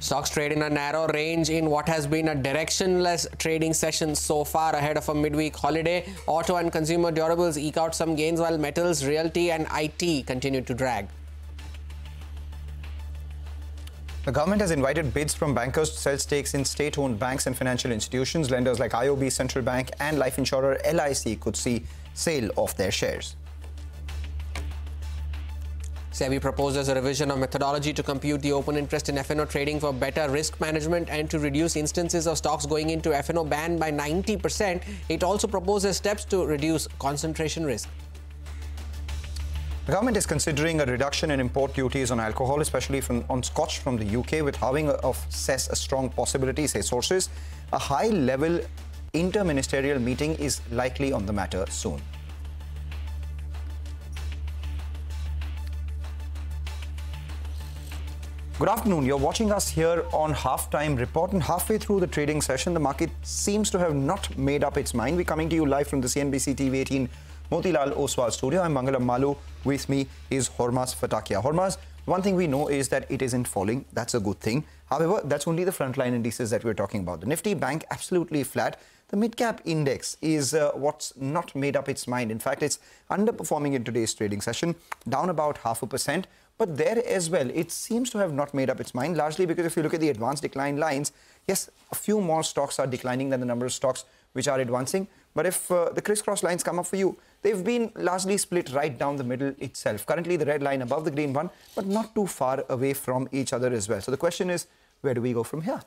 Stocks trade in a narrow range in what has been a directionless trading session so far ahead of a midweek holiday. Auto and consumer durables eke out some gains while metals, realty and IT continue to drag. The government has invited bids from bankers to sell stakes in state-owned banks and financial institutions. Lenders like IOB, Central Bank and life insurer LIC could see sale of their shares. SEBI proposes a revision of methodology to compute the open interest in F&O trading for better risk management and to reduce instances of stocks going into F&O ban by 90%. It also proposes steps to reduce concentration risk. The government is considering a reduction in import duties on alcohol, especially on Scotch from the UK, with halving of cess a strong possibility, say sources. A high-level inter-ministerial meeting is likely on the matter soon. Good afternoon. You're watching us here on Halftime Report, and halfway through the trading session, the market seems to have not made up its mind. We're coming to you live from the CNBC TV 18 Motilal Oswal studio. I'm Mangalam Malu. With me is Hormaz Fatakia. Hormaz, one thing we know is that it isn't falling. That's a good thing. However, that's only the frontline indices that we're talking about. The Nifty Bank absolutely flat. The mid-cap index is what's not made up its mind. In fact, it's underperforming in today's trading session, down about 0.5%. But there as well, it seems to have not made up its mind, largely because if you look at the advanced decline lines, yes, a few more stocks are declining than the number of stocks which are advancing. But if the crisscross lines come up for you, they've been largely split right down the middle itself. Currently, the red line above the green one, but not too far away from each other as well. So the question is, where do we go from here?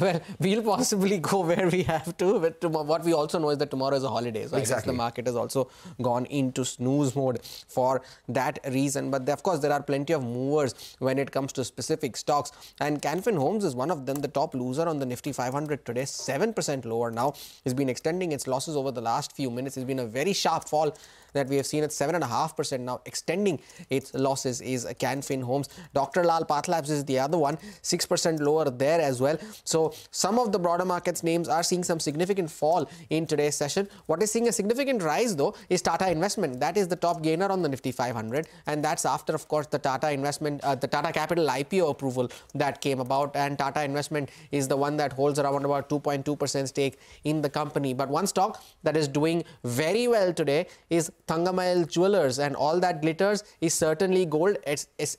Well, we'll possibly go where we have to. But what we also know is that tomorrow is a holiday. So exactly. I guess the market has also gone into snooze mode for that reason. But of course, there are plenty of movers when it comes to specific stocks. And Can Fin Homes is one of them, the top loser on the Nifty 500 today, 7% lower now. It's been extending its losses over the last few minutes. It's been a very sharp fall that we have seen at 7.5% now. Extending its losses is Can Fin Homes. Dr. Lal Pathlabs is the other one, 6% lower there as well. So some of the broader markets names are seeing some significant fall in today's session. What is seeing a significant rise though is Tata Investment. That is the top gainer on the Nifty 500, and that's after, of course, the Tata Investment, the Tata Capital IPO approval that came about, and Tata Investment is the one that holds around about 2.2% stake in the company. But one stock that is doing very well today is Thangamayil Jewellers, and all that glitters is certainly gold,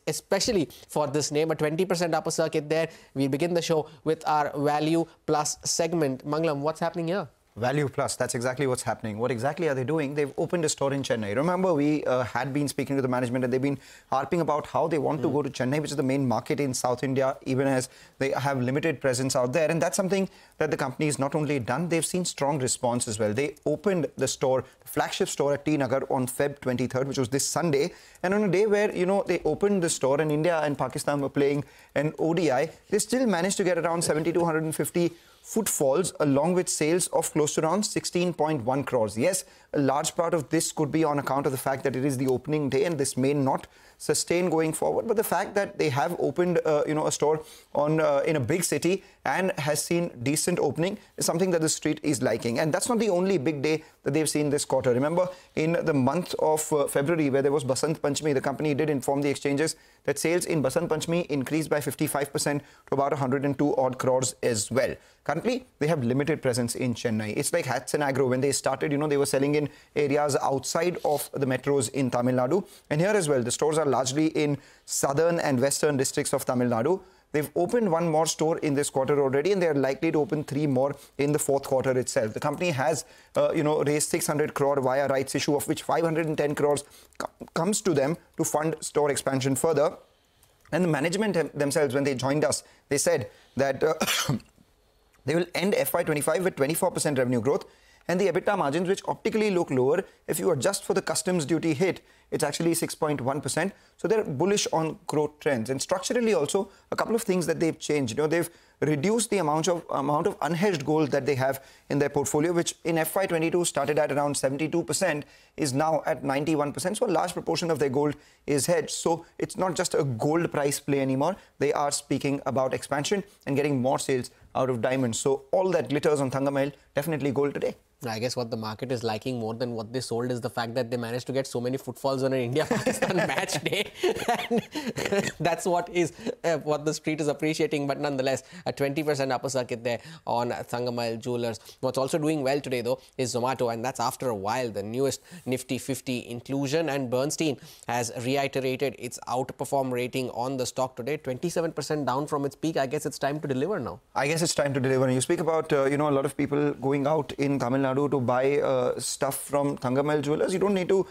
especially for this name. A 20% upper circuit there. We begin the show with our Value Plus segment. Mangalam, what's happening here? Value Plus, that's exactly what's happening. What exactly are they doing? They've opened a store in Chennai. Remember, we had been speaking to the management and they've been harping about how they want to go to Chennai, which is the main market in South India, even as they have limited presence out there. And that's something that the company has not only done, they've seen strong response as well. They opened the store, the flagship store at T Nagar on Feb 23rd, which was this Sunday. And on a day where, you know, they opened the store and India and Pakistan were playing an ODI, they still managed to get around 7,250 footfalls, along with sales of close to around 16.1 crores. Yes, a large part of this could be on account of the fact that it is the opening day and this may not sustain going forward. But the fact that they have opened, a store on in a big city and has seen decent opening is something that the street is liking. And that's not the only big day that they've seen this quarter. Remember, in the month of February, where there was Basant Panchami, the company did inform the exchanges that sales in Basant Panchami increased by 55% to about 102 odd crores as well. Currently, they have limited presence in Chennai. It's like Hats and Agro. When they started, they were selling in areas outside of the metros in Tamil Nadu. And here as well, the stores are largely in southern and western districts of Tamil Nadu. They've opened one more store in this quarter already, and they're likely to open 3 more in the 4th quarter itself. The company has, raised 600 crore via rights issue, of which 510 crores comes to them to fund store expansion further. And the management themselves, when they joined us, they said that they will end FY25 with 24% revenue growth, and the EBITDA margins, which optically look lower, if you adjust for the customs duty hit, it's actually 6.1%. So they're bullish on growth trends. And structurally also, a couple of things that they've changed. They've reduced the amount of unhedged gold that they have in their portfolio, which in FY22 started at around 72%, is now at 91%. So a large proportion of their gold is hedged. So it's not just a gold price play anymore. They are speaking about expansion and getting more sales out of diamonds. So all that glitters on Thangamayil, definitely gold today. I guess what the market is liking more than what they sold is the fact that they managed to get so many footfalls involves on an India-Pakistan match day. And that's what the street is appreciating. But nonetheless, a 20% upper circuit there on Thangamayil Jewellers. What's also doing well today, though, is Zomato, and that's after a while, the newest Nifty 50 inclusion. And Bernstein has reiterated its outperform rating on the stock today, 27% down from its peak. I guess it's time to deliver now. I guess it's time to deliver. And you speak about, a lot of people going out in Tamil Nadu to buy stuff from Thangamayil Jewellers. You don't need to,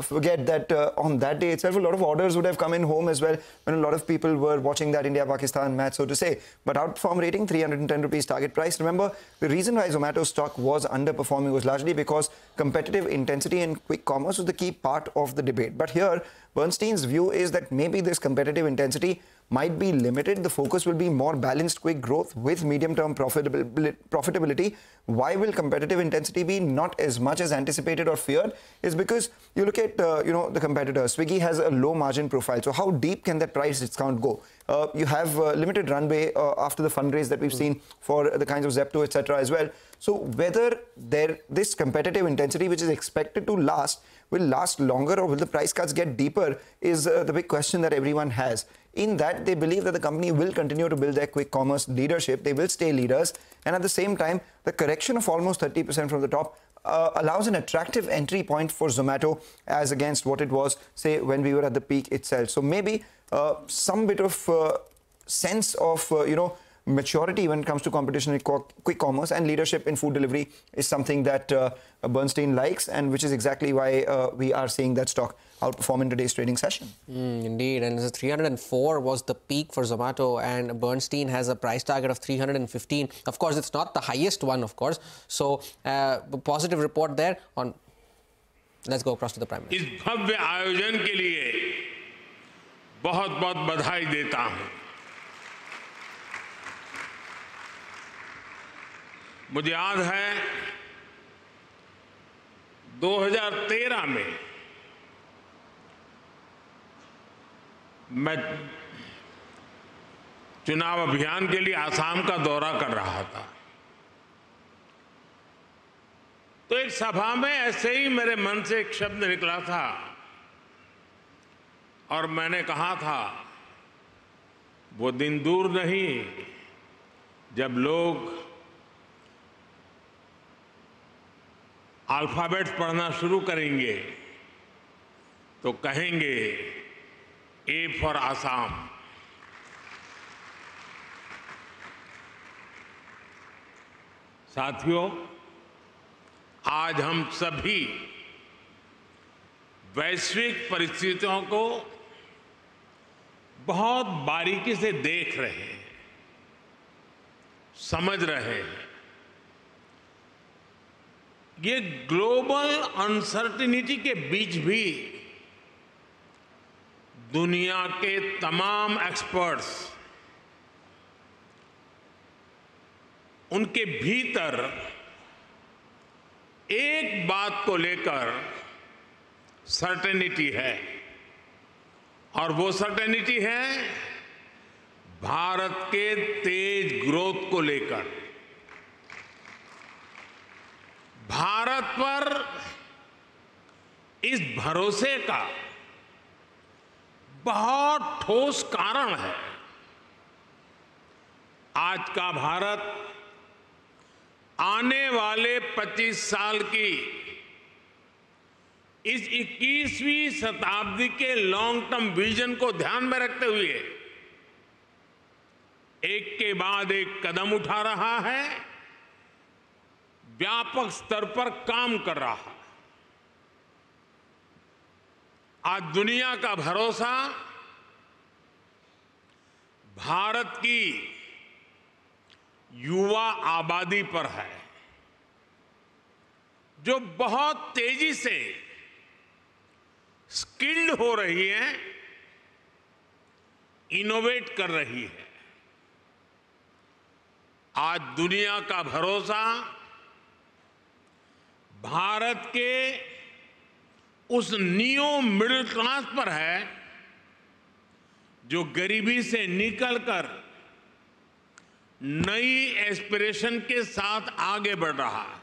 forget that on that day itself, a lot of orders would have come in home as well when a lot of people were watching that India-Pakistan match, so to say. But outperform rating, 310 rupees target price. Remember, the reason why Zomato stock was underperforming was largely because competitive intensity in quick commerce was the key part of the debate. But here, Bernstein's view is that maybe this competitive intensity might be limited. The focus will be more balanced quick growth with medium-term profitability. Why will competitive intensity be not as much as anticipated or feared? Is because you look at, the competitors. Swiggy has a low margin profile. So how deep can that price discount go? You have limited runway after the fundraise that we've seen for the kinds of Zepto, etc. as well. So whether this competitive intensity, which is expected to last, will last longer or will the price cuts get deeper is the big question that everyone has. In that, they believe that the company will continue to build their quick commerce leadership. They will stay leaders. And at the same time, the correction of almost 30% from the top allows an attractive entry point for Zomato as against what it was, say, when we were at the peak itself. So maybe some bit of sense of, maturity when it comes to competition in quick commerce and leadership in food delivery is something that Bernstein likes, and which is exactly why we are seeing that stock outperform in today's trading session. Indeed, and 304 was the peak for Zomato, and Bernstein has a price target of 315. Of course, it's not the highest one, of course. So, positive report there on. Let's go across to the Prime Minister. इस भव्य आयोजन के लिए बहुत-बहुत बधाई देता हूं। मुझे याद है 2013 में मैं चुनाव अभियान के लिए आसाम का दौरा कर रहा था। तो एक सभा में ऐसे ही मेरे मन से एक शब्द निकला था और मैंने कहा था, वो दिन दूर नहीं जब लोग अल्फाबेट पढ़ना शुरू करेंगे तो कहेंगे ए फॉर आसाम। साथियों, आज हम सभी वैश्विक परिस्थितियों को बहुत बारीकी से देख रहे हैं, समझ रहे हैं। ये ग्लोबल अनसर्टेनिटी के बीच भी दुनिया के तमाम एक्सपर्ट्स उनके भीतर एक बात को लेकर सर्टेनिटी है, और वो सर्टेनिटी है भारत के तेज ग्रोथ को लेकर। भारत पर इस भरोसे का बहुत ठोस कारण है। आज का भारत आने वाले 25 साल की इस 21वीं शताब्दी के लॉन्ग टर्म विजन को ध्यान में रखते हुए एक के बाद एक कदम उठा रहा है, व्यापक स्तर पर काम कर रहा है। आज दुनिया का भरोसा भारत की युवा आबादी पर है, जो बहुत तेजी से स्किल्ड हो रही है, इनोवेट कर रही है। आज दुनिया का भरोसा भारत के उस नियो मिडिल क्लास पर है जो गरीबी से निकलकर नई एस्पिरेशन के साथ आगे बढ़ रहा है।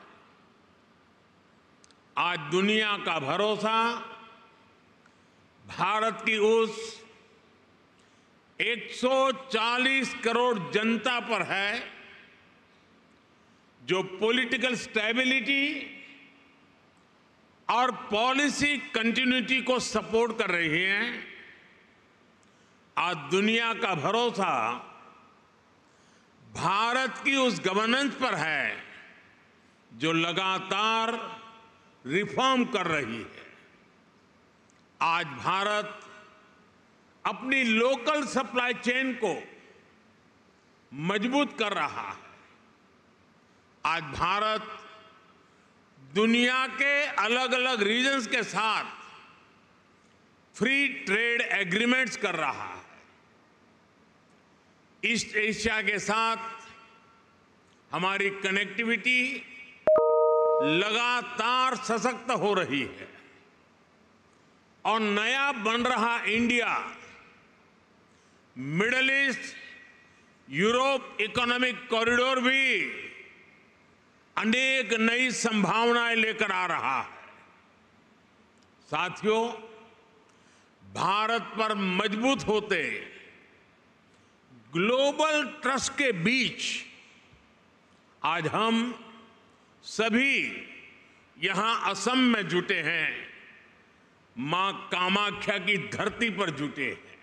आज दुनिया का भरोसा भारत की उस 140 करोड़ जनता पर है जो पॉलिटिकल स्टेबिलिटी और पॉलिसी कंटिन्यूटी को सपोर्ट कर रही हैं। आज दुनिया का भरोसा भारत की उस गवर्नेंस पर है जो लगातार रिफॉर्म कर रही है। आज भारत अपनी लोकल सप्लाई चेन को मजबूत कर रहा है। आज भारत दुनिया के अलग अलग रीजन्स के साथ फ्री ट्रेड एग्रीमेंट्स कर रहा है। ईस्ट एशिया के साथ हमारी कनेक्टिविटी लगातार सशक्त हो रही है और नया बन रहा India middle east Europe economic corridor भी अनेक नई संभावनाएं लेकर आ रहा है। साथियों, भारत पर मजबूत होते ग्लोबल ट्रस्ट के बीच आज हम सभी यहां असम में जुटे हैं, मां कामाख्या की धरती पर जुटे हैं।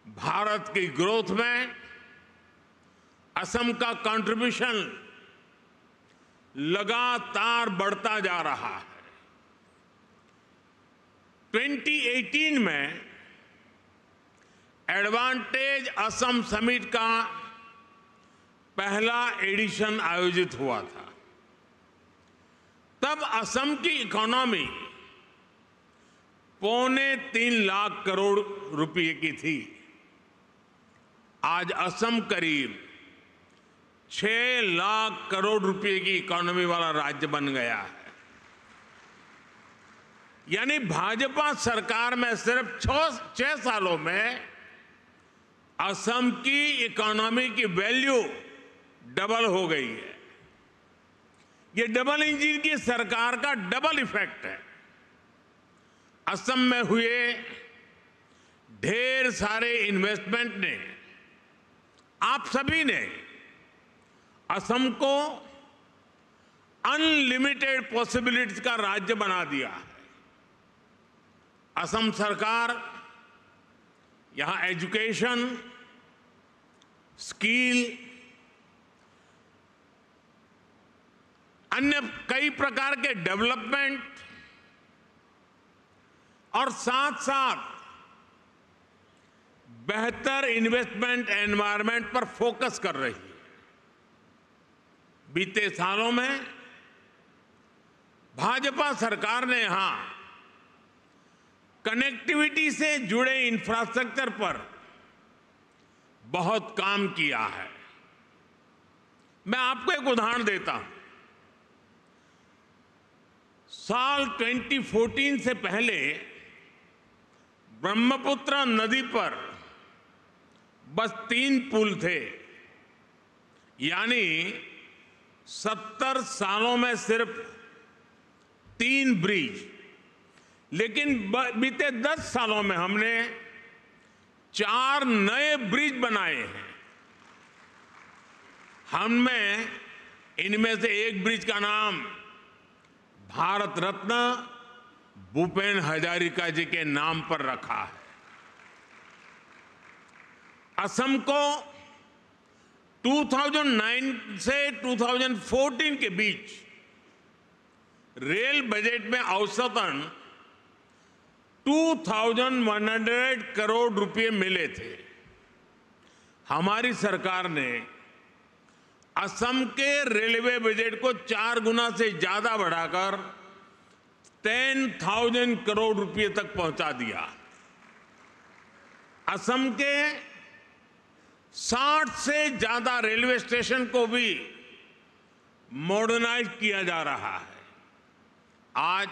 भारत की ग्रोथ में असम का कंट्रीब्यूशन लगातार बढ़ता जा रहा है। 2018 में एडवांटेज असम समिट का पहला एडिशन आयोजित हुआ था। तब असम की इकोनॉमी 3.25 लाख करोड़ रुपए की थी। आज असम करीब 6 लाख करोड़ रुपए की इकोनॉमी वाला राज्य बन गया है। यानी भाजपा सरकार में सिर्फ 6 सालों में असम की इकोनॉमी की वैल्यू डबल हो गई है। ये डबल इंजन की सरकार का डबल इफेक्ट है। असम में हुए ढेर सारे इन्वेस्टमेंट ने, आप सभी ने असम को अनलिमिटेड पॉसिबिलिटीज का राज्य बना दिया है। असम सरकार यहां एजुकेशन, स्किल, अन्य कई प्रकार के डेवलपमेंट और साथ साथ बेहतर इन्वेस्टमेंट एनवायरनमेंट पर फोकस कर रही है। बीते सालों में भाजपा सरकार ने यहां कनेक्टिविटी से जुड़े इंफ्रास्ट्रक्चर पर बहुत काम किया है। मैं आपको एक उदाहरण देता हूं। साल 2014 से पहले ब्रह्मपुत्र नदी पर बस 3 पुल थे, यानी 70 सालों में सिर्फ 3 ब्रिज। लेकिन बीते 10 सालों में हमने 4 नए ब्रिज बनाए हैं। हमने इनमें से एक ब्रिज का नाम भारत रत्न भूपेन हजारिका जी के नाम पर रखा है। असम को 2009 से 2014 के बीच रेल बजट में औसतन 2100 करोड़ रुपए मिले थे। हमारी सरकार ने असम के रेलवे बजट को 4 गुना से ज्यादा बढ़ाकर 10,000 करोड़ रुपए तक पहुंचा दिया। असम के 60 से ज्यादा रेलवे स्टेशन को भी मॉडर्नाइज किया जा रहा है। आज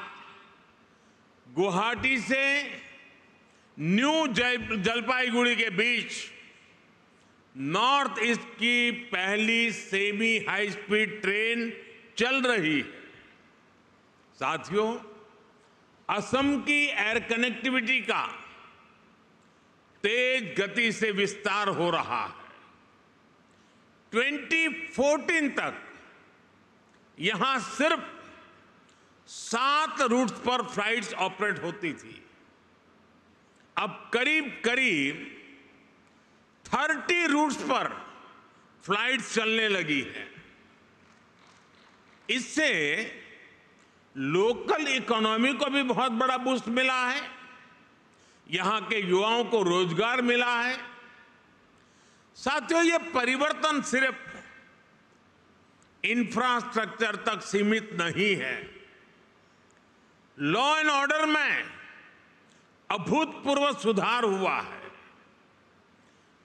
गुवाहाटी से न्यू जलपाईगुड़ी के बीच नॉर्थ ईस्ट की पहली सेमी हाई स्पीड ट्रेन चल रही है। साथियों, असम की एयर कनेक्टिविटी का तेज गति से विस्तार हो रहा है। 2014 तक यहां सिर्फ 7 रूट्स पर फ्लाइट्स ऑपरेट होती थी। अब करीब करीब 30 रूट्स पर फ्लाइट्स चलने लगी है। इससे लोकल इकोनॉमी को भी बहुत बड़ा बूस्ट मिला है, यहां के युवाओं को रोजगार मिला है। साथियों, ये परिवर्तन सिर्फ इंफ्रास्ट्रक्चर तक सीमित नहीं है। लॉ एंड ऑर्डर में अभूतपूर्व सुधार हुआ है।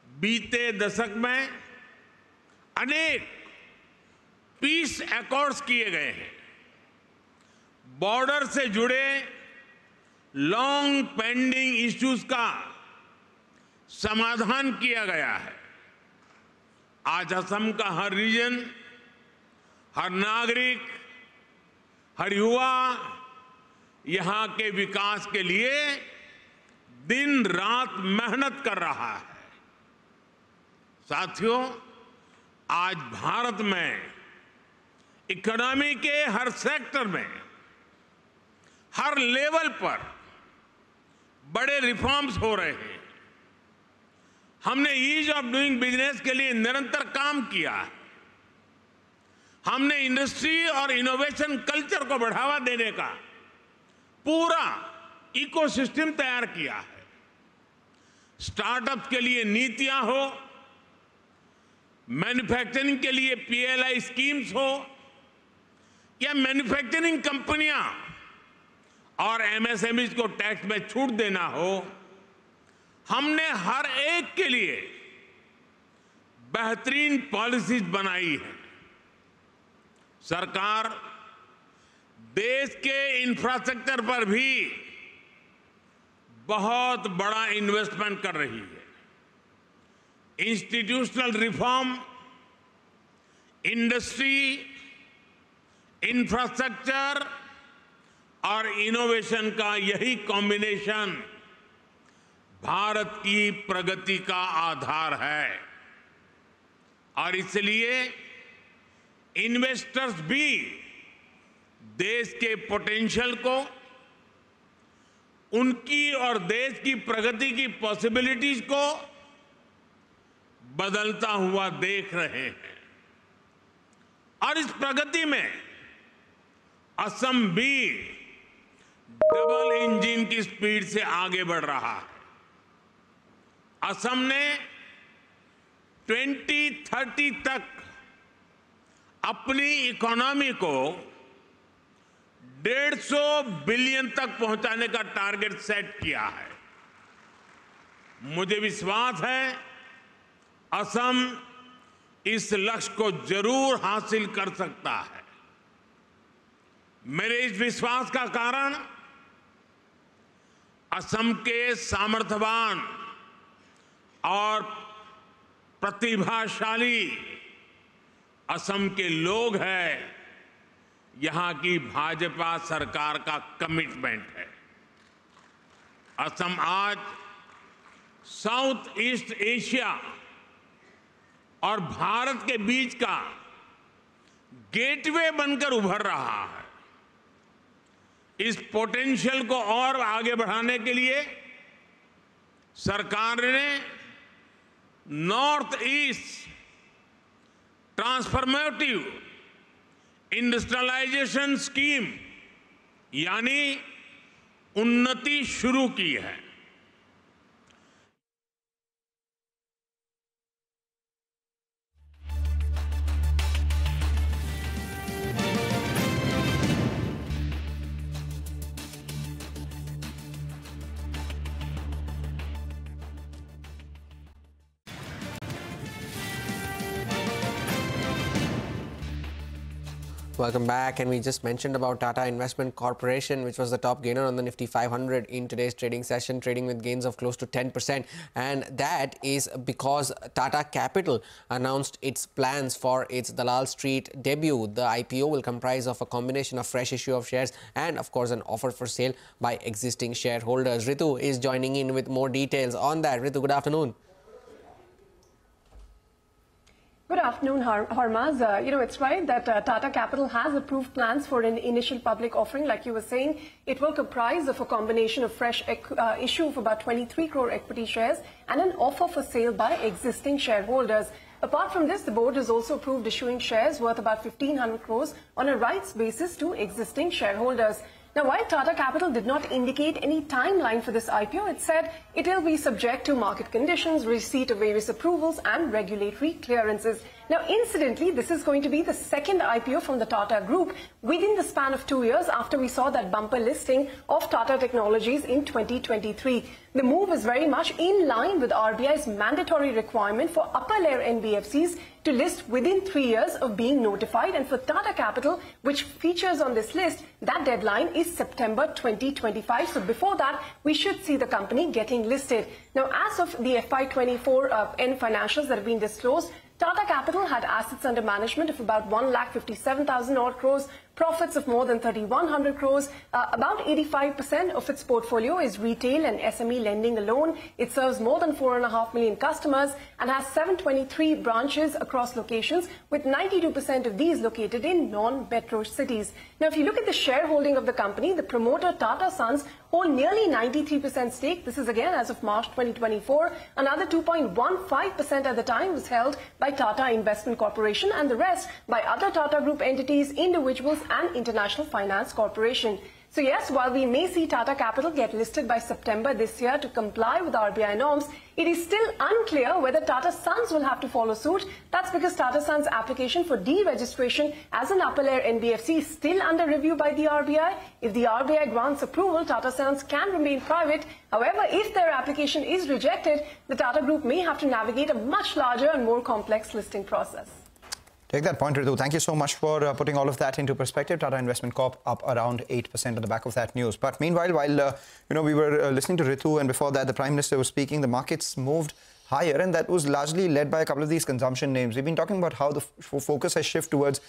बीते दशक में अनेक पीस एकॉर्ड्स किए गए हैं। बॉर्डर से जुड़े लॉन्ग पेंडिंग इश्यूज का समाधान किया गया है। आज असम का हर रीजन, हर नागरिक, हर युवा यहां के विकास के लिए दिन रात मेहनत कर रहा है। साथियों, आज भारत में इकोनॉमी के हर सेक्टर में, हर लेवल पर बड़े रिफॉर्म्स हो रहे हैं। हमने ईज ऑफ डूइंग बिजनेस के लिए निरंतर काम किया है। हमने इंडस्ट्री और इनोवेशन कल्चर को बढ़ावा देने का पूरा इकोसिस्टम तैयार किया है। स्टार्टअप्स के लिए नीतियां हो, मैन्युफैक्चरिंग के लिए पीएलआई स्कीम्स हो, या मैन्युफैक्चरिंग कंपनियां और एमएसएमईज को टैक्स में छूट देना हो, हमने हर एक के लिए बेहतरीन पॉलिसीज बनाई है। सरकार देश के इंफ्रास्ट्रक्चर पर भी बहुत बड़ा इन्वेस्टमेंट कर रही है। इंस्टीट्यूशनल रिफॉर्म, इंडस्ट्री, इंफ्रास्ट्रक्चर और इनोवेशन का यही कॉम्बिनेशन भारत की प्रगति का आधार है। और इसलिए इन्वेस्टर्स भी देश के पोटेंशियल को, उनकी और देश की प्रगति की पॉसिबिलिटीज को बदलता हुआ देख रहे हैं। और इस प्रगति में असम भी डबल इंजन की स्पीड से आगे बढ़ रहा है। असम ने 2030 तक अपनी इकोनॉमी को 150 बिलियन तक पहुंचाने का टारगेट सेट किया है। मुझे विश्वास है असम इस लक्ष्य को जरूर हासिल कर सकता है। मेरे इस विश्वास का कारण असम के सामर्थ्यवान और प्रतिभाशाली असम के लोग हैं, यहां की भाजपा सरकार का कमिटमेंट है। असम आज साउथ ईस्ट एशिया और भारत के बीच का गेटवे बनकर उभर रहा है। इस पोटेंशियल को और आगे बढ़ाने के लिए सरकार ने north east transformative industrialisation scheme यानी उन्नति शुरू की है। Welcome back. And we just mentioned about Tata Investment Corporation, which was the top gainer on the Nifty 500 in today's trading session, trading with gains of close to 10%. And that is because Tata Capital announced its plans for its Dalal Street debut. The IPO will comprise of a combination of fresh issue of shares and, of course, an offer for sale by existing shareholders. Ritu is joining in with more details on that. Ritu, good afternoon. Good afternoon, Harmaz. It's right that Tata Capital has approved plans for an initial public offering. Like you were saying, it will comprise of a combination of fresh issue of about 23 crore equity shares and an offer for sale by existing shareholders. Apart from this, the board has also approved issuing shares worth about 1,500 crores on a rights basis to existing shareholders. Now, while Tata Capital did not indicate any timeline for this IPO, it said it will be subject to market conditions, receipt of various approvals and regulatory clearances. Now, incidentally, this is going to be the second IPO from the Tata Group within the span of 2 years after we saw that bumper listing of Tata Technologies in 2023. The move is very much in line with RBI's mandatory requirement for upper layer NBFCs to list within 3 years of being notified. And for Tata Capital, which features on this list, that deadline is September 2025. So before that, we should see the company getting listed. Now, as of the FY24 end financials that have been disclosed, Tata Capital had assets under management of about 1,57,000 odd crores, profits of more than 3,100 crores. About 85% of its portfolio is retail and SME lending alone. It serves more than 4.5 million customers and has 723 branches across locations, with 92% of these located in non-metro cities. Now, if you look at the shareholding of the company, the promoter Tata Sons hold nearly 93% stake. This is again as of March 2024. Another 2.15% at the time was held by Tata Investment Corporation, and the rest by other Tata Group entities, individuals and International Finance Corporation. So yes, while we may see Tata Capital get listed by September this year to comply with RBI norms, it is still unclear whether Tata Sons will have to follow suit. That's because Tata Sons' application for deregistration as an upper layer NBFC is still under review by the RBI. If the RBI grants approval, Tata Sons can remain private. However, if their application is rejected, the Tata Group may have to navigate a much larger and more complex listing process. Take that point, Ritu. Thank you so much for putting all of that into perspective. Tata Investment Corp up around 8% on the back of that news. But meanwhile, while we were listening to Ritu, and before that the Prime Minister was speaking, the markets moved higher, and that was largely led by a couple of these consumption names. We've been talking about how the focus has shifted towards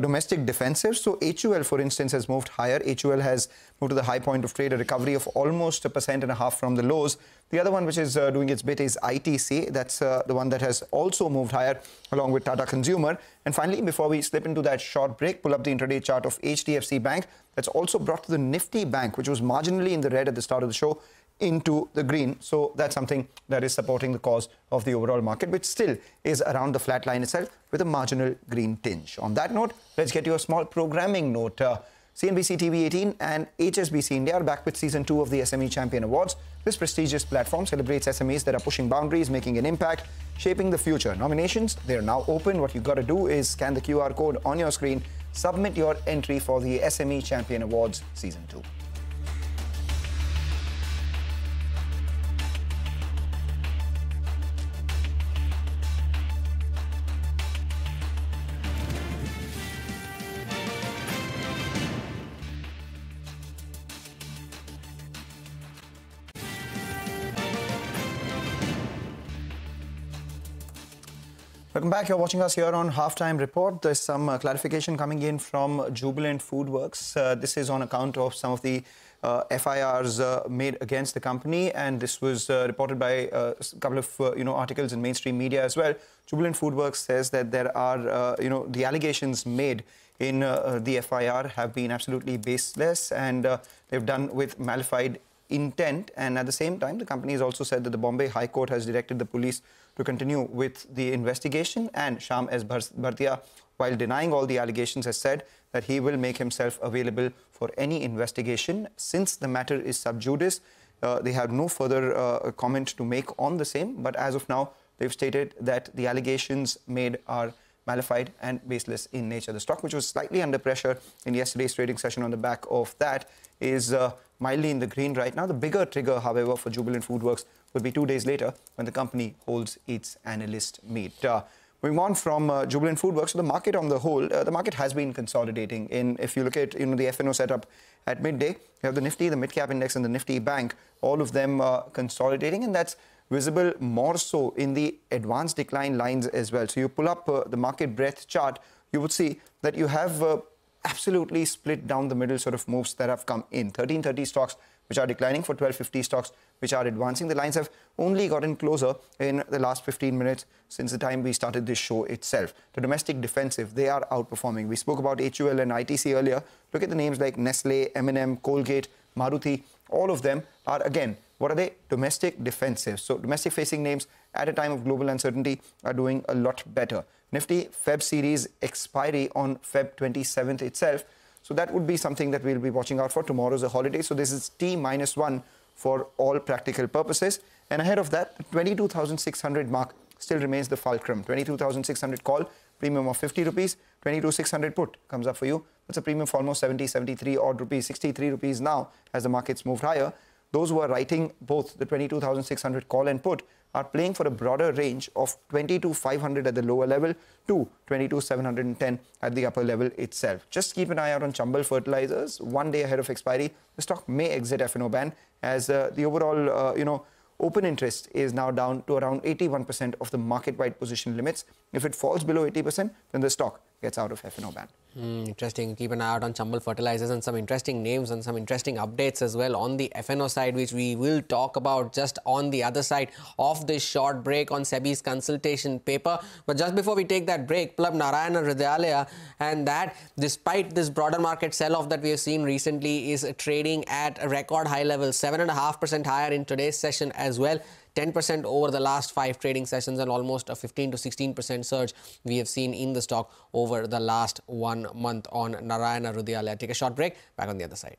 domestic defensives. So HUL, for instance, has moved higher. HUL has moved to the high point of trade, a recovery of almost 1.5% from the lows. The other one which is doing its bit is ITC. That's the one that has also moved higher along with Tata Consumer. And finally, before we slip into that short break, pull up the intraday chart of HDFC Bank. That's also brought the Nifty Bank, which was marginally in the red at the start of the show, into the green. So that's something that is supporting the cause of the overall market, which still is around the flat line itself with a marginal green tinge. On that note, let's get you a small programming note. CNBC TV 18 and HSBC India are back with Season 2 of the SME Champion Awards. This prestigious platform celebrates SMEs that are pushing boundaries, making an impact, shaping the future. Nominations, they're now open. What you've got to do is scan the QR code on your screen, submit your entry for the SME Champion Awards Season 2. Welcome back. You're watching us here on Halftime Report. There's some clarification coming in from Jubilant FoodWorks. This is on account of some of the FIRs made against the company, and this was reported by a couple of articles in mainstream media as well. Jubilant FoodWorks says that there are the allegations made in the FIR have been absolutely baseless, and they've done with malified intent. And at the same time, the company has also said that the Bombay High Court has directed the police to continue with the investigation, and Sham S. Bhartia, while denying all the allegations, has said that he will make himself available for any investigation. Since the matter is sub judice, they have no further comment to make on the same, but as of now, they've stated that the allegations made are malified and baseless in nature. The stock, which was slightly under pressure in yesterday's trading session on the back of that, is mildly in the green right now. The bigger trigger, however, for Jubilant FoodWorks will be 2 days later when the company holds its analyst meet. Moving on from Jubilant FoodWorks, so the market on the whole, the market has been consolidating. If you look at the FNO setup at midday, you have the Nifty, the mid-cap index, and the Nifty Bank, all of them consolidating, and that's visible more so in the advanced decline lines as well. So you pull up the market breadth chart, you would see that you have absolutely split down the middle sort of moves that have come in. 1330 stocks which are declining for 1250 stocks which are advancing. The lines have only gotten closer in the last 15 minutes since the time we started this show itself. The domestic defensive, they are outperforming. We spoke about HUL and ITC earlier. Look at the names like Nestle, M&M, Colgate, Maruti. All of them are, again, what are they? Domestic defensive. So domestic facing names at a time of global uncertainty are doing a lot better. Nifty Feb series expiry on Feb 27th itself. So that would be something that we'll be watching out for. Tomorrow's a holiday, so this is T-1 for all practical purposes. And ahead of that, the 22,600 mark still remains the fulcrum. 22,600 call, premium of 50 rupees. 22,600 put comes up for you. That's a premium of almost 70, 73 odd rupees, 63 rupees now as the markets moved higher. Those who are writing both the 22,600 call and put are playing for a broader range of 22,500 at the lower level to 22,710 at the upper level itself. Just keep an eye out on Chambal Fertilizers. 1 day ahead of expiry, the stock may exit FNO ban as the overall, open interest is now down to around 81% of the market-wide position limits. If it falls below 80%, then the stock gets out of FNO ban. Interesting. Keep an eye out on Chambal Fertilizers and some interesting names and some interesting updates as well on the FNO side, which we will talk about just on the other side of this short break on SEBI's consultation paper. But just before we take that break, Plab Narayana Hridayalaya, and that despite this broader market sell-off that we have seen recently is trading at a record high level, 7.5% higher in today's session as well. 10% over the last 5 trading sessions and almost a 15 to 16% surge we have seen in the stock over the last 1 month on Narayana Hridayalaya. Take a short break, back on the other side.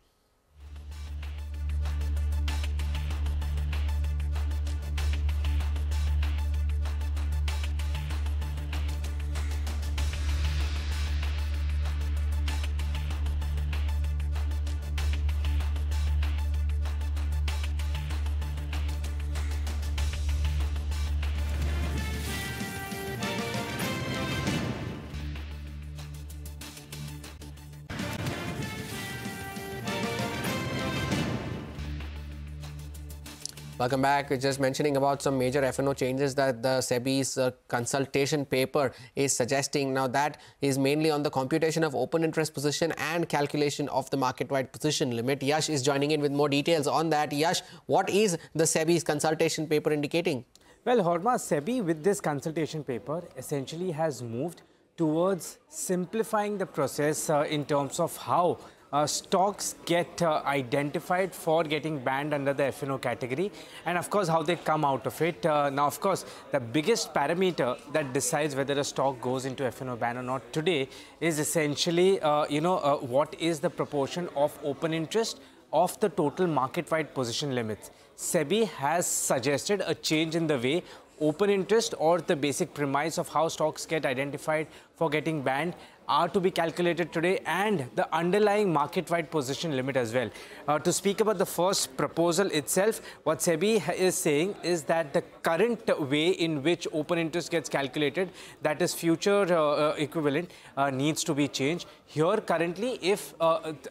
Welcome back. We're just mentioning about some major FNO changes that the SEBI's consultation paper is suggesting. Now, that is mainly on the computation of open interest position and calculation of the market-wide position limit. Yash is joining in with more details on that. Yash, what is the SEBI's consultation paper indicating? Well, Horma, SEBI with this consultation paper essentially has moved towards simplifying the process in terms of how stocks get identified for getting banned under the FNO category, and of course how they come out of it. Now, of course, the biggest parameter that decides whether a stock goes into FNO ban or not today is essentially, what is the proportion of open interest of the total market-wide position limits. SEBI has suggested a change in the way open interest or the basic premise of how stocks get identified for getting banned are to be calculated today, and the underlying market-wide position limit as well. To speak about the first proposal itself, what SEBI is saying is that the current way in which open interest gets calculated, that is future equivalent, needs to be changed. Here currently, if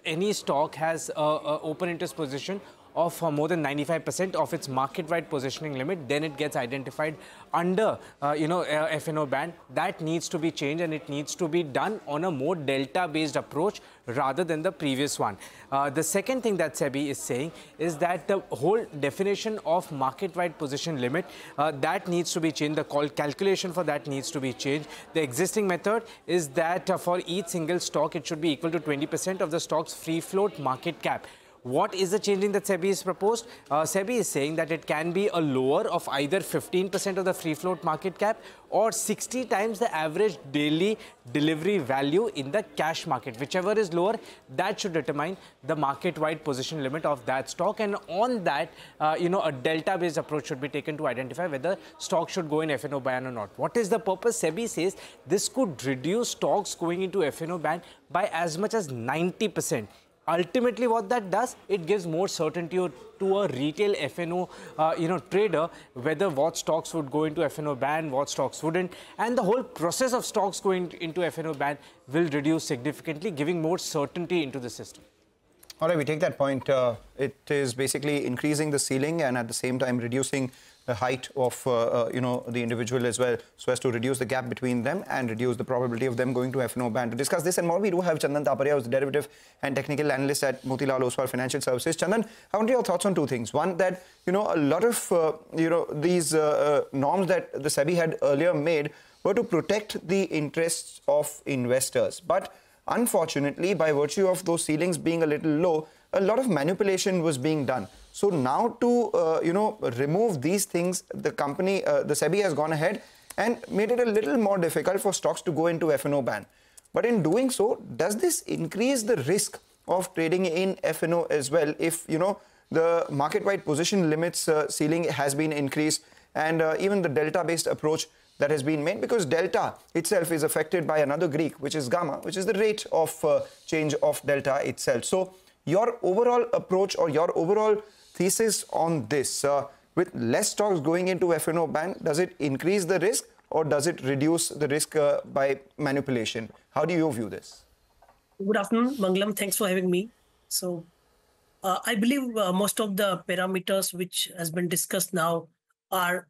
any stock has open interest position of more than 95% of its market-wide positioning limit, then it gets identified under, FNO ban. That needs to be changed, and it needs to be done on a more delta-based approach rather than the previous one. The second thing that SEBI is saying is that the whole definition of market-wide position limit, that needs to be changed. The calculation for that needs to be changed. The existing method is that for each single stock, it should be equal to 20% of the stock's free float market cap. What is the changing that SEBI is proposed? SEBI is saying that it can be a lower of either 15% of the free float market cap or 60 times the average daily delivery value in the cash market. Whichever is lower, that should determine the market-wide position limit of that stock. And on that, a delta-based approach should be taken to identify whether stock should go in FNO ban or not. What is the purpose? SEBI says this could reduce stocks going into FNO ban by as much as 90%. ultimately what that does, it gives more certainty to a retail F&O trader whether what stocks would go into F&O ban, what stocks wouldn't, and the whole process of stocks going into F&O ban will reduce significantly, giving more certainty into the system. All right, we take that point. It is basically increasing the ceiling and at the same time reducing the height of the individual as well, so as to reduce the gap between them and reduce the probability of them going to F&O ban. To discuss this and more, we do have Chandan Taparia, who's the derivative and technical analyst at Motilal Oswal Financial Services. Chandan, I want your thoughts on two things. One, that a lot of these norms that the SEBI had earlier made were to protect the interests of investors, but unfortunately, by virtue of those ceilings being a little low, a lot of manipulation was being done. So now to, remove these things, the SEBI has gone ahead and made it a little more difficult for stocks to go into F&O ban. But in doing so, does this increase the risk of trading in F&O as well if, the market-wide position limits ceiling has been increased and even the delta-based approach that has been made, because delta itself is affected by another Greek, which is gamma, which is the rate of change of delta itself. So your overall approach or your overall thesis on this, with less stocks going into F&O ban, does it increase the risk or does it reduce the risk by manipulation? How do you view this? Good afternoon, Mangalam. Thanks for having me. So I believe most of the parameters which has been discussed now are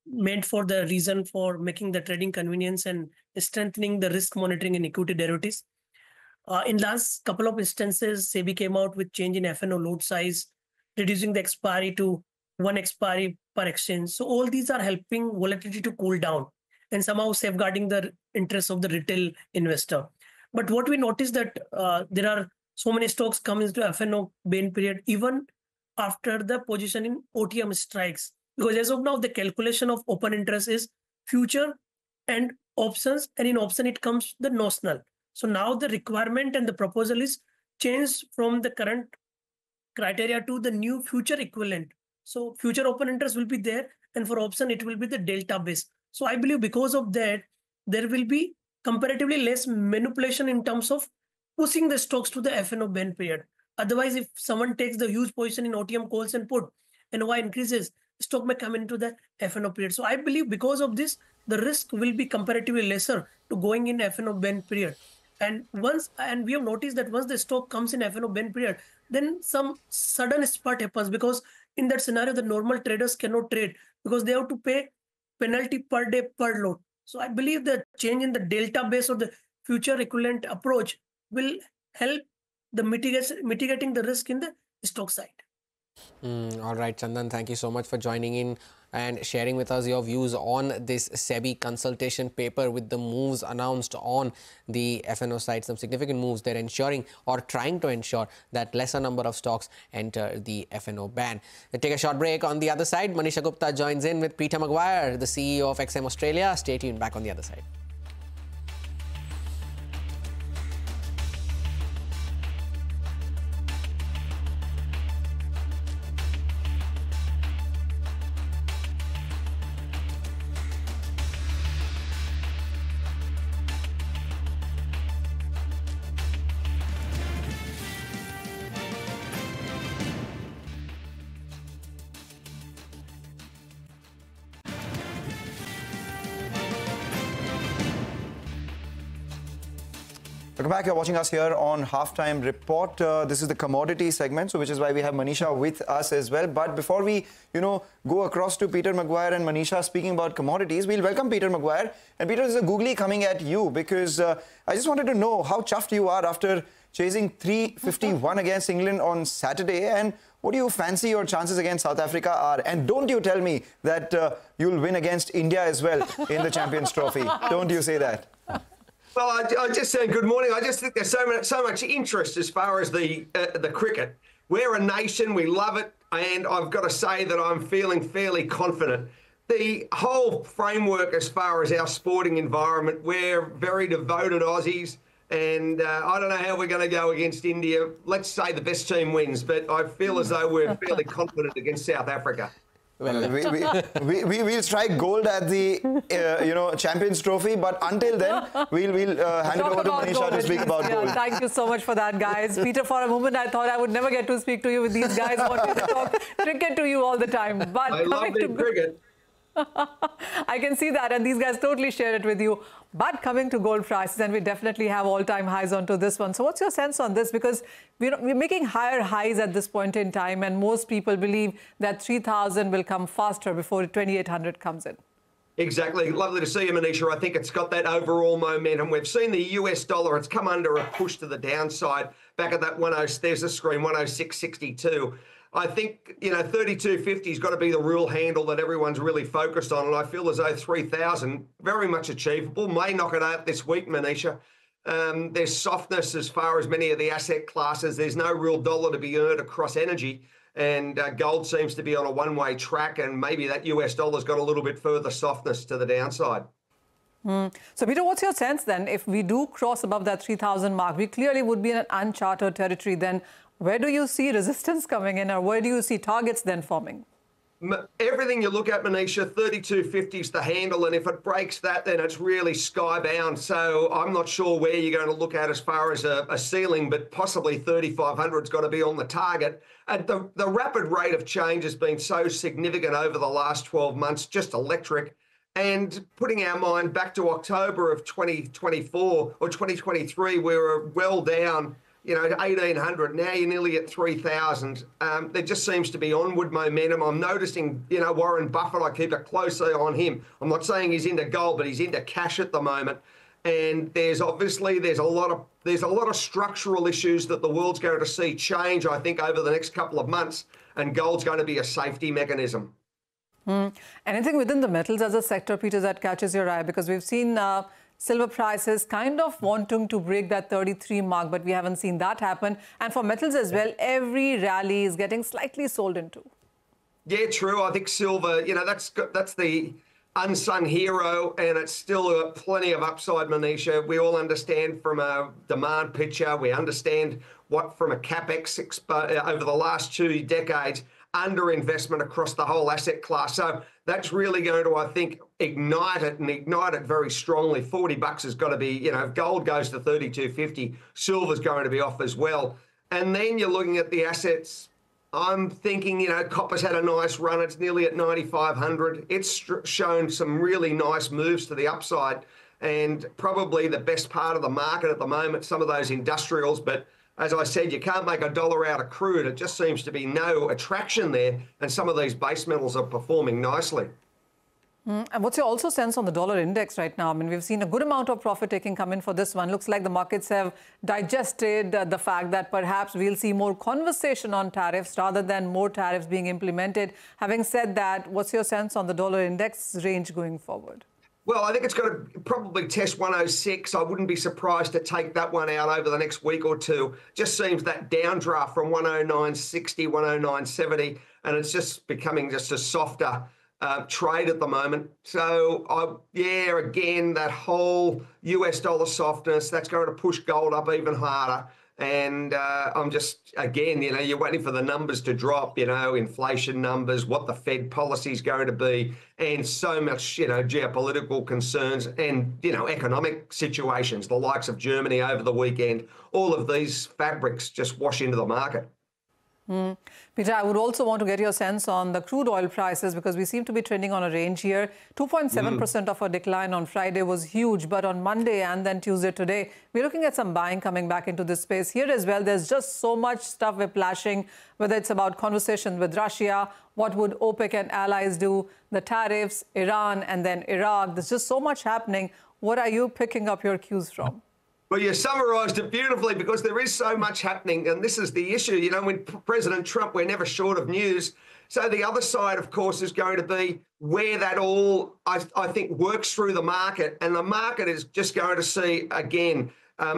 meant for the reason for making the trading convenience and strengthening the risk monitoring in equity derivatives. In last couple of instances, SEBI came out with change in F&O load size, reducing the expiry to 1 expiry per exchange. So all these are helping volatility to cool down and somehow safeguarding the interests of the retail investor. But what we noticed that there are so many stocks coming into F&O ban period even after the position in OTM strikes. Because as of now, the calculation of open interest is future and options, and in option it comes the notional. So now the requirement and the proposal is changed from the current criteria to the new future equivalent. So future open interest will be there, and for option it will be the delta base. So I believe because of that, there will be comparatively less manipulation in terms of pushing the stocks to the F&O ban period. Otherwise, if someone takes the huge position in OTM calls and put, NOI increases, stock may come into the F&O period. So I believe because of this, the risk will be comparatively lesser to going in F&O ban period. And we have noticed that once the stock comes in F&O ban period, then some sudden spurt happens, because in that scenario, the normal traders cannot trade because they have to pay penalty per day per load. So I believe the change in the delta base or the future equivalent approach will help the mitigating the risk in the stock side. All right, Chandan, thank you so much for joining in and sharing with us your views on this SEBI consultation paper with the moves announced on the F&O side, some significant moves they're ensuring or trying to ensure that lesser number of stocks enter the F&O ban. We'll take a short break. On the other side, Manisha Gupta joins in with Peter Maguire, the CEO of XM Australia. Stay tuned, back on the other side. Welcome back. You're watching us here on Halftime Report. This is the commodity segment, so which is why we have Manisha with us as well. But before we, go across to Peter Maguire and Manisha speaking about commodities, we'll welcome Peter Maguire. And Peter, there's a googly coming at you because I just wanted to know how chuffed you are after chasing 351 against England on Saturday, and what do you fancy your chances against South Africa are? And don't you tell me that you'll win against India as well in the Champions Trophy. Don't you say that. Well, I just said good morning. I just think there's so much interest as far as the cricket. We're a nation, we love it, and I've got to say that I'm feeling fairly confident. The whole framework as far as our sporting environment, we're very devoted Aussies, and I don't know how we're going to go against India. Let's say the best team wins, but I feel as though we're fairly confident against South Africa. We'll strike gold at the Champions Trophy, but until then, we'll hand it over to Manisha to speak about gold. Thank you so much for that, guys. Peter, for a moment, I thought I would never get to speak to you with these guys wanting to talk cricket to you all the time. But I love cricket. I can see that, and these guys totally share it with you. But coming to gold prices, and we definitely have all-time highs onto this one. So what's your sense on this? Because we're making higher highs at this point in time, and most people believe that 3,000 will come faster before 2,800 comes in. Exactly. Lovely to see you, Manisha. I think it's got that overall momentum. We've seen the US dollar. It's come under a push to the downside back at that 10. There's a screen, 106.62. I think, 32.50 has got to be the real handle that everyone's really focused on. And I feel as though 3,000, very much achievable. May knock it out this week, Manisha. There's softness as far as many of the asset classes. There's no real dollar to be earned across energy. And gold seems to be on a one-way track. And maybe that US dollar's got a little bit further softness to the downside. So, Peter, what's your sense then? If we do cross above that 3,000 mark, we clearly would be in an uncharted territory then. Where do you see resistance coming in, or where do you see targets then forming? Everything you look at, Manisha, 32.50 is the handle, and if it breaks that, then it's really skybound. So I'm not sure where you're going to look at as far as a ceiling, but possibly 3,500's got to be on the target. And the rapid rate of change has been so significant over the last 12 months, just electric. And putting our mind back to October of 2024 or 2023, we were well down, to 1,800. Now you're nearly at 3,000. There just seems to be onward momentum. I'm noticing, Warren Buffett, I keep a close eye on him. I'm not saying he's into gold, but he's into cash at the moment. And there's a lot of structural issues that the world's going to see change, I think, over the next couple of months. And gold's going to be a safety mechanism. Anything within the metals as a sector, Peter, that catches your eye? Because we've seen silver prices kind of wanting to break that 33 mark, but we haven't seen that happen. And for metals as well, every rally is getting slightly sold into. Yeah, true. I think silver, that's the unsung hero, and it's still plenty of upside, Manisha. We all understand from a demand picture, we understand what from a capex over the last 2 decades, underinvestment across the whole asset class. So that's really going to, I think, ignite it very strongly. $40 has got to be, if gold goes to 32.50, silver's going to be off as well. And then you're looking at the assets. I'm thinking, copper's had a nice run. It's nearly at 9,500. It's shown some really nice moves to the upside, and probably the best part of the market at the moment, some of those industrials. But as I said, you can't make a dollar out of crude. It just seems to be no attraction there, and some of these base metals are performing nicely. And what's your also sense on the dollar index right now? I mean, we've seen a good amount of profit taking come in for this one. Looks like the markets have digested the fact that perhaps we'll see more conversation on tariffs rather than more tariffs being implemented. Having said that, what's your sense on the dollar index range going forward? Well, I think it's going to probably test 106. I wouldn't be surprised to take that one out over the next week or two. Just seems that downdraft from 109.60, 109.70, and it's just becoming just a softer trade at the moment. So, again, that whole US dollar softness, that's going to push gold up even harder. And I'm just, again, you're waiting for the numbers to drop, inflation numbers, what the Fed policy is going to be, and so much, geopolitical concerns and, economic situations, the likes of Germany over the weekend. All of these fabrics just wash into the market. Peter, I would also want to get your sense on the crude oil prices, because we seem to be trending on a range here. 2.7% of a decline on Friday was huge, but on Monday and then Tuesday today, we're looking at some buying coming back into this space. Here as well, there's just so much stuff whiplashing, whether it's about conversations with Russia, what would OPEC and allies do, the tariffs, Iran, and then Iraq. There's just so much happening. What are you picking up your cues from? Well, you summarised it beautifully, because there is so much happening, and this is the issue. When President Trump, we're never short of news. So the other side, of course, is going to be where that all, I think, works through the market. And the market is just going to see, again,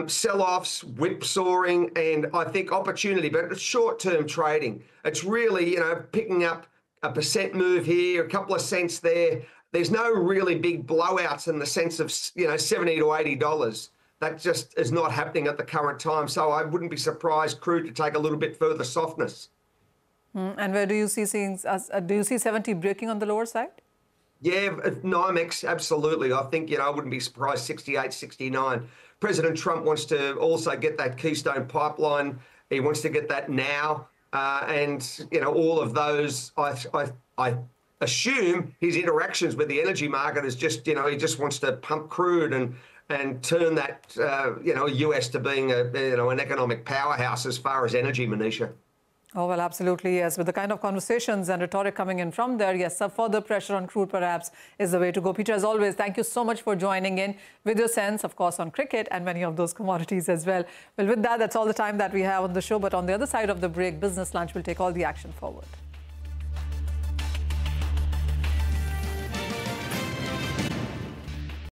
sell-offs, whipsawing, and I think opportunity, but it's short-term trading. It's really, picking up a percent move here, a couple of cents there. There's no really big blowouts in the sense of, $70 to $80. That just is not happening at the current time. So I wouldn't be surprised crude to take a little bit further softness. And where do you see do you see 70 breaking on the lower side? Yeah, NYMEX, absolutely. I think, I wouldn't be surprised 68, 69. President Trump wants to also get that Keystone Pipeline. He wants to get that now. And, all of those, I assume his interactions with the energy market is just, he just wants to pump crude and turn that, US to being an economic powerhouse as far as energy, Manisha. Oh, well, absolutely, yes. With the kind of conversations and rhetoric coming in from there, yes, some further pressure on crude perhaps is the way to go. Peter, as always, thank you so much for joining in with your sense, of course, on cricket and many of those commodities as well. Well, with that, that's all the time that we have on the show. But on the other side of the break, Business Lunch will take all the action forward.